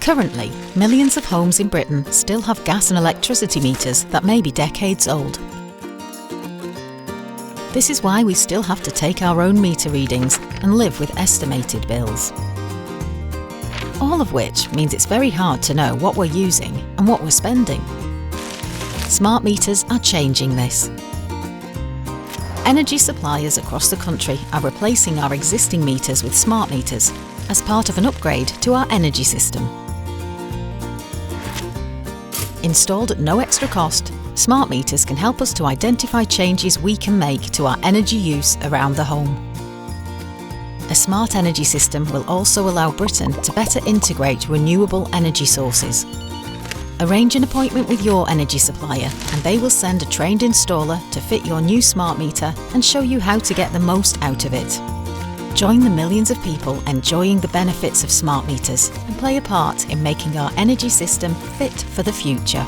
Currently, millions of homes in Britain still have gas and electricity meters that may be decades old. This is why we still have to take our own meter readings and live with estimated bills. All of which means it's very hard to know what we're using and what we're spending. Smart meters are changing this. Energy suppliers across the country are replacing our existing meters with smart meters as part of an upgrade to our energy system. Installed at no extra cost, smart meters can help us to identify changes we can make to our energy use around the home. A smart energy system will also allow Britain to better integrate renewable energy sources. Arrange an appointment with your energy supplier and they will send a trained installer to fit your new smart meter and show you how to get the most out of it. Join the millions of people enjoying the benefits of smart meters and play a part in making our energy system fit for the future.